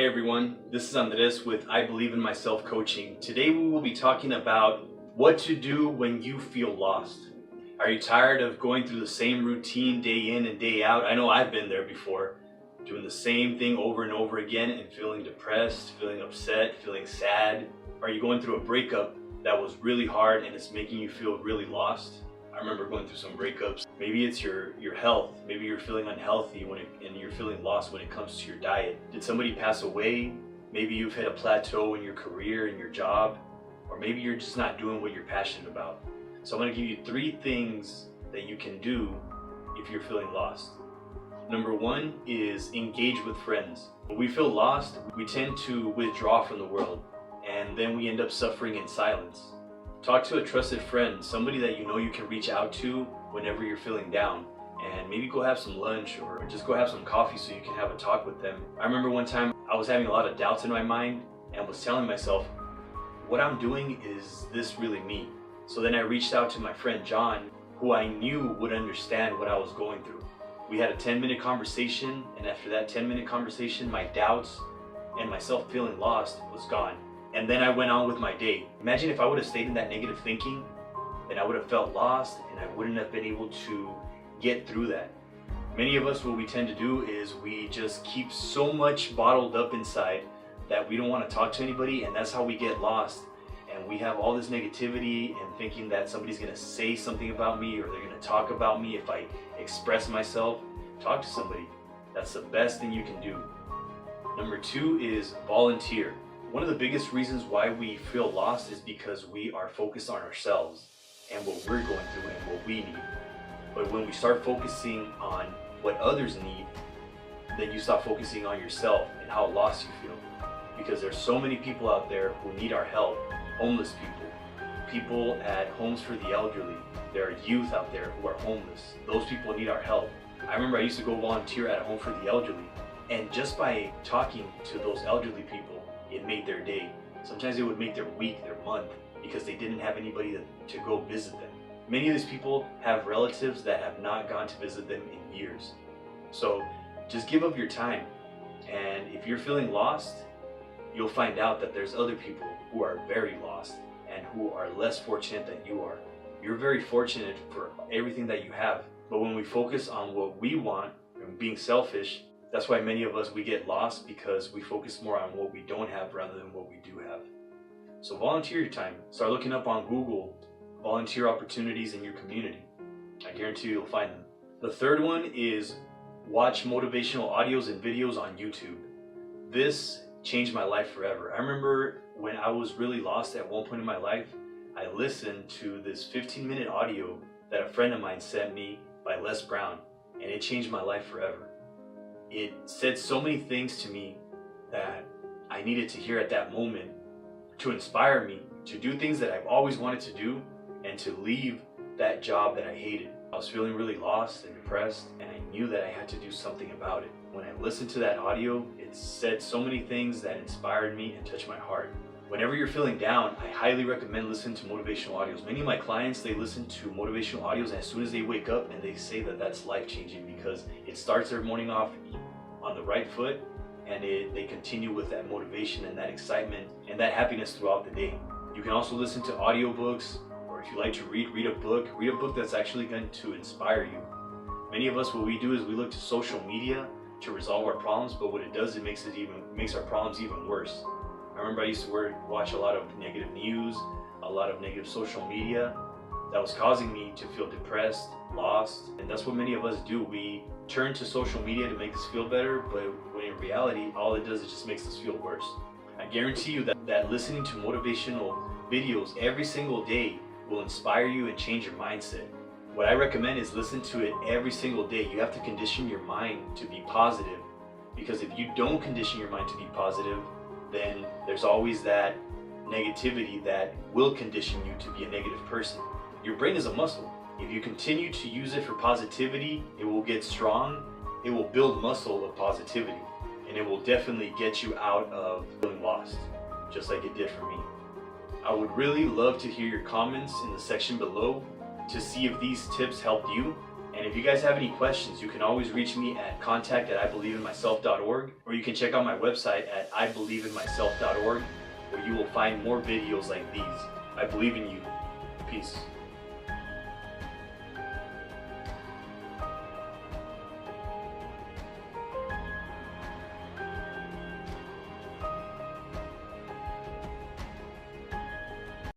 Hey everyone, this is Andres with I Believe in Myself Coaching. Today we will be talking about what to do when you feel lost. Are you tired of going through the same routine day in and day out? I know I've been there before, doing the same thing over and over again and feeling depressed, feeling upset, feeling sad. Are you going through a breakup that was really hard and it's making you feel really lost? I remember going through some breakups. Maybe it's your health. Maybe you're feeling unhealthy and you're feeling lost when it comes to your diet. Did somebody pass away? Maybe you've hit a plateau in your career, in your job, or maybe you're just not doing what you're passionate about. So I'm going to give you 3 things that you can do if you're feeling lost. Number 1 is engage with friends. When we feel lost, we tend to withdraw from the world, and then we end up suffering in silence. Talk to a trusted friend, somebody that you know you can reach out to whenever you're feeling down, and maybe go have some lunch or just go have some coffee so you can have a talk with them. I remember one time I was having a lot of doubts in my mind and was telling myself, what I'm doing, is this really me? So then I reached out to my friend John, who I knew would understand what I was going through. We had a 10-minute conversation, and after that 10-minute conversation, my doubts and myself feeling lost was gone. And then I went on with my day. Imagine if I would have stayed in that negative thinking, then I would have felt lost and I wouldn't have been able to get through that. Many of us, what we tend to do is we just keep so much bottled up inside that we don't want to talk to anybody, and that's how we get lost. And we have all this negativity and thinking that somebody's going to say something about me or they're going to talk about me if I express myself. Talk to somebody. That's the best thing you can do. Number 2 is volunteer. One of the biggest reasons why we feel lost is because we are focused on ourselves and what we're going through and what we need. But when we start focusing on what others need, then you stop focusing on yourself and how lost you feel. Because there's so many people out there who need our help. Homeless people, people at homes for the elderly. There are youth out there who are homeless. Those people need our help. I remember I used to go volunteer at a home for the elderly, and just by talking to those elderly people, it made their day. Sometimes it would make their week, their month, because they didn't have anybody to go visit them. Many of these people have relatives that have not gone to visit them in years. So just give up your time, and if you're feeling lost, you'll find out that there's other people who are very lost and who are less fortunate than you are. You're very fortunate for everything that you have, but when we focus on what we want and being selfish, that's why many of us, we get lost, because we focus more on what we don't have rather than what we do have. So volunteer your time. Start looking up on Google volunteer opportunities in your community. I guarantee you'll find them. The 3rd one is watch motivational audios and videos on YouTube. This changed my life forever. I remember when I was really lost at one point in my life, I listened to this 15-minute audio that a friend of mine sent me by Les Brown, and it changed my life forever. It said so many things to me that I needed to hear at that moment to inspire me to do things that I've always wanted to do and to leave that job that I hated. I was feeling really lost and depressed, and I knew that I had to do something about it. When I listened to that audio, it said so many things that inspired me and touched my heart. Whenever you're feeling down, I highly recommend listening to motivational audios. Many of my clients, they listen to motivational audios as soon as they wake up, and they say that that's life-changing because it starts their morning off on the right foot, and they continue with that motivation and that excitement and that happiness throughout the day. You can also listen to audiobooks, or if you like to read a book that's actually going to inspire you. Many of us, what we do is we look to social media to resolve our problems, but what it does, it makes our problems even worse. I remember I used to watch a lot of negative news, a lot of negative social media that was causing me to feel depressed, lost, and that's what many of us do. We turn to social media to make us feel better, but when in reality, all it does is just makes us feel worse. I guarantee you that listening to motivational videos every single day will inspire you and change your mindset. What I recommend is listen to it every single day. You have to condition your mind to be positive, because if you don't condition your mind to be positive, then there's always that negativity that will condition you to be a negative person. Your brain is a muscle. If you continue to use it for positivity, it will get strong. It will build muscle of positivity, and it will definitely get you out of feeling lost, just like it did for me. I would really love to hear your comments in the section below to see if these tips helped you, and And if you guys have any questions, you can always reach me at contact@ibelieveinmyself.org, or you can check out my website at ibelieveinmyself.org, where you will find more videos like these. I believe in you. Peace.